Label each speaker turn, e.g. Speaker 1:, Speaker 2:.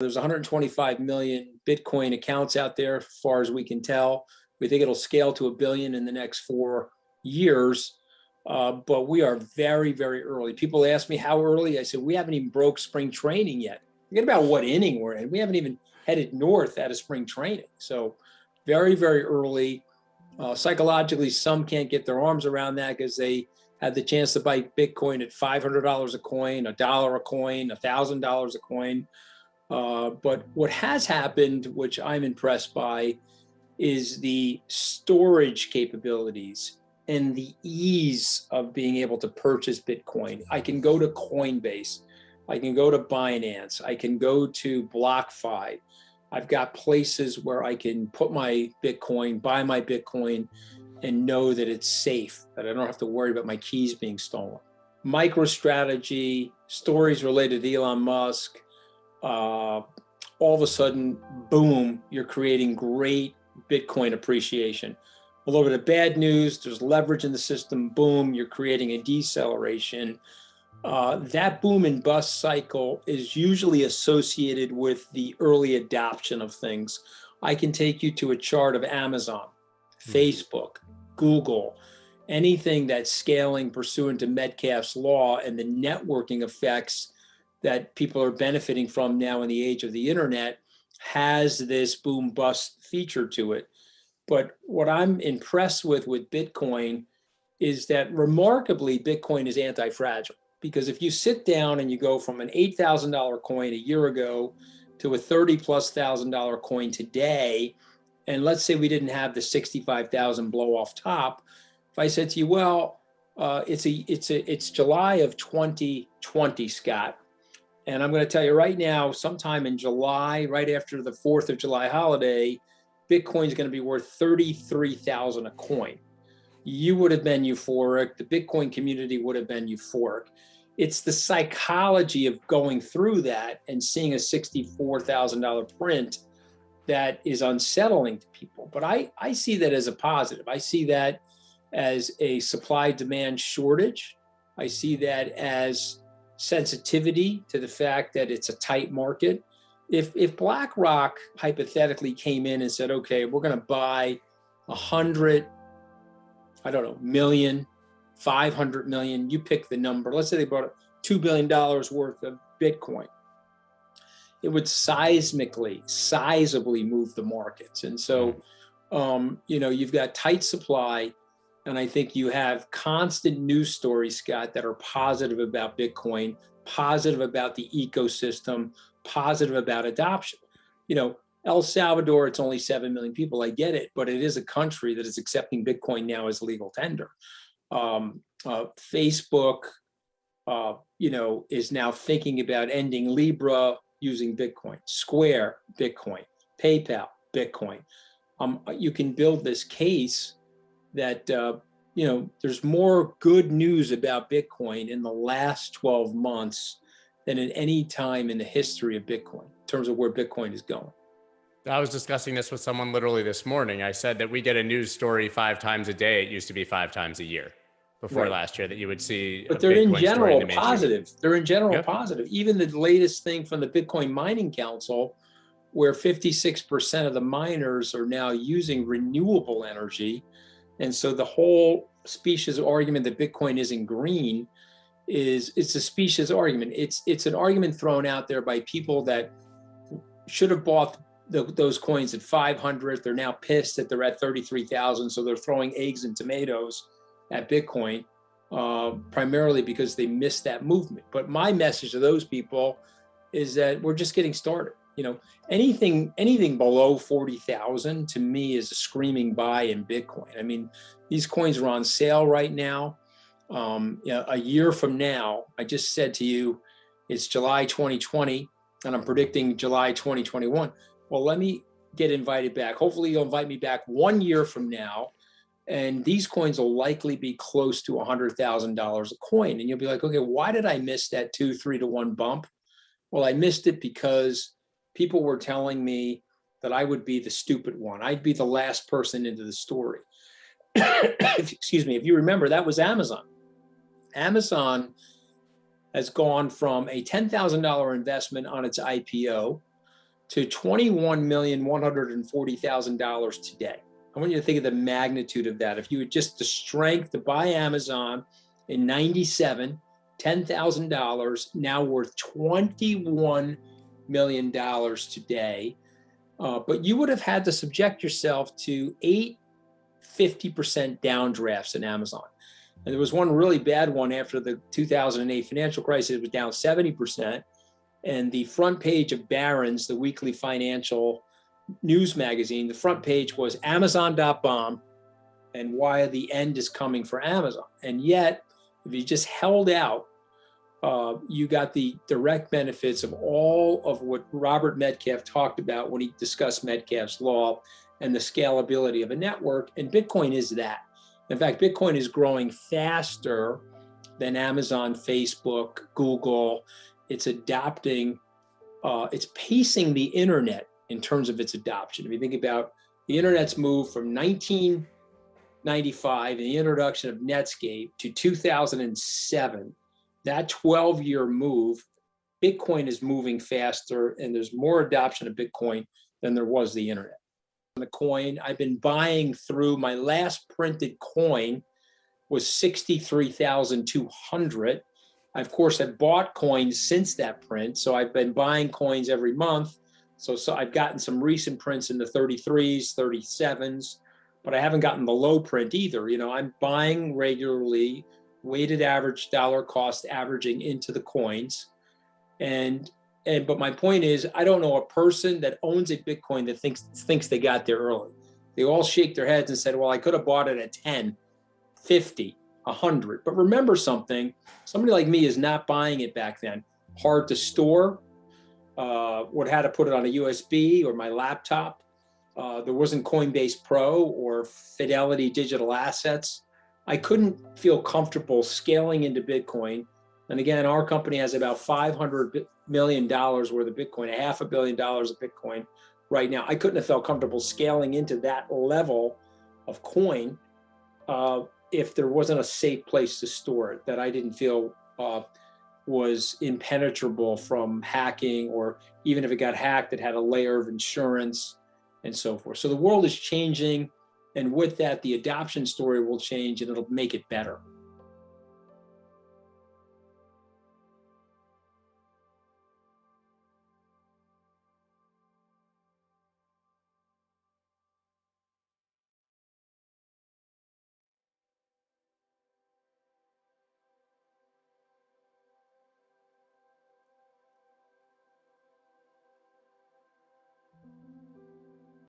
Speaker 1: There's 125 million Bitcoin accounts out there, as far as we can tell. We think it'll scale to 1 billion in the next 4 years, but we are very, very early. People ask me how early. I said, we haven't even broke spring training yet. Forget about what inning we're in. We haven't even headed north out of spring training. So very, very early. Psychologically, some can't get their arms around that because they had the chance to buy Bitcoin at $500 a coin, $1 a coin, $1,000 a coin. But what has happened, which I'm impressed by, is the storage capabilities and the ease of being able to purchase Bitcoin. I can go to Coinbase, I can go to Binance, I can go to BlockFi. I've got places where I can put my Bitcoin, buy my Bitcoin, and know that it's safe, that I don't have to worry about my keys being stolen. MicroStrategy, stories related to Elon Musk, all of a sudden, boom, you're creating great Bitcoin appreciation. A little bit of bad news, there's leverage in the system, boom, you're creating a deceleration. That boom and bust cycle is usually associated with the early adoption of things. I can take you to a chart of Amazon, Facebook, Google, anything that's scaling pursuant to Metcalfe's law and the networking effects that people are benefiting from now in the age of the internet has this boom bust feature to it. But what I'm impressed with Bitcoin is that remarkably, Bitcoin is anti-fragile. Because if you sit down and you go from an $8,000 coin a year ago to a $30,000+ coin today, and let's say we didn't have the 65,000 blow off top, if I said to you, well, it's July of 2020, Scott, and I'm going to tell you right now, sometime in July, right after the 4th of July holiday, Bitcoin is going to be worth 33,000 a coin. You would have been euphoric. The Bitcoin community would have been euphoric. It's the psychology of going through that and seeing a $64,000 print that is unsettling to people. But I see that as a positive. I see that as a supply-demand shortage. I see that as sensitivity to the fact that it's a tight market. If BlackRock hypothetically came in and said, okay, we're going to buy 100, I don't know, million, 500 million, you pick the number. Let's say they bought $2 billion worth of Bitcoin. It would sizably move the markets. And so, you've got tight supply, and I think you have constant news stories, Scott, that are positive about Bitcoin, positive about the ecosystem, positive about adoption. El Salvador, it's only 7 million people. I get it, but it is a country that is accepting Bitcoin now as legal tender. Facebook, is now thinking about ending Libra using Bitcoin. Square, Bitcoin. PayPal, Bitcoin. You can build this case that, there's more good news about Bitcoin in the last 12 months than at any time in the history of Bitcoin in terms of where Bitcoin is going.
Speaker 2: I was discussing this with someone literally this morning. I said that we get a news story 5 times a day. It used to be 5 times a year before last year that you would see.
Speaker 1: But they're in general positive. They're in general positive. Even the latest thing from the Bitcoin Mining Council, where 56% of the miners are now using renewable energy. And so the whole specious argument that Bitcoin isn't green it's a specious argument. It's an argument thrown out there by people that should have bought those coins at 500. They're now pissed that they're at 33,000. So they're throwing eggs and tomatoes at Bitcoin, primarily because they missed that movement. But my message to those people is that we're just getting started. Anything below 40,000 to me is a screaming buy in Bitcoin. I mean, these coins are on sale right now. A year from now, I just said to you, it's July 2020, and I'm predicting July 2021. Well, let me get invited back. Hopefully you'll invite me back 1 year from now, and these coins will likely be close to $100,000 a coin. And you'll be like, okay, why did I miss that 2-3 to 1 bump? Well, I missed it because people were telling me that I would be the stupid one. I'd be the last person into the story. Excuse me. If you remember, that was Amazon. Amazon has gone from a $10,000 investment on its IPO to $21,140,000 today. I want you to think of the magnitude of that. If you had just the strength to buy Amazon in 97, $10,000, now worth $21 million today. But you would have had to subject yourself to 50% downdrafts in Amazon. And there was one really bad one after the 2008 financial crisis. It was down 70%. And the front page of Barron's, the weekly financial news magazine, the front page was Amazon.bomb and why the end is coming for Amazon. And yet, if you just held out, you got the direct benefits of all of what Robert Metcalfe talked about when he discussed Metcalfe's law and the scalability of a network. And Bitcoin is that. In fact, Bitcoin is growing faster than Amazon, Facebook, Google. It's adopting, it's pacing the internet in terms of its adoption. If you think about the internet's move from 1995 and the introduction of Netscape to 2007, that 12-year move, Bitcoin is moving faster and there's more adoption of Bitcoin than there was the internet. The coin, I've been buying through, my last printed coin was 63,200. I, of course, have bought coins since that print. So I've been buying coins every month. So I've gotten some recent prints in the 33s, 37s, but I haven't gotten the low print either. You know, I'm buying regularly, weighted average dollar cost averaging into the coins. But my point is, I don't know a person that owns a Bitcoin that thinks they got there early. They all shake their heads and said, well, I could have bought it at 10, 50, 100. But remember something, somebody like me is not buying it back then. Hard to store, would have to put it on a USB or my laptop. There wasn't Coinbase Pro or Fidelity Digital Assets. I couldn't feel comfortable scaling into Bitcoin. And again, our company has about $500 million worth of Bitcoin, $500 million of Bitcoin right now. I couldn't have felt comfortable scaling into that level of coin if there wasn't a safe place to store it that I didn't feel was impenetrable from hacking, or even if it got hacked, it had a layer of insurance and so forth. So the world is changing, and with that, the adoption story will change and it'll make it better.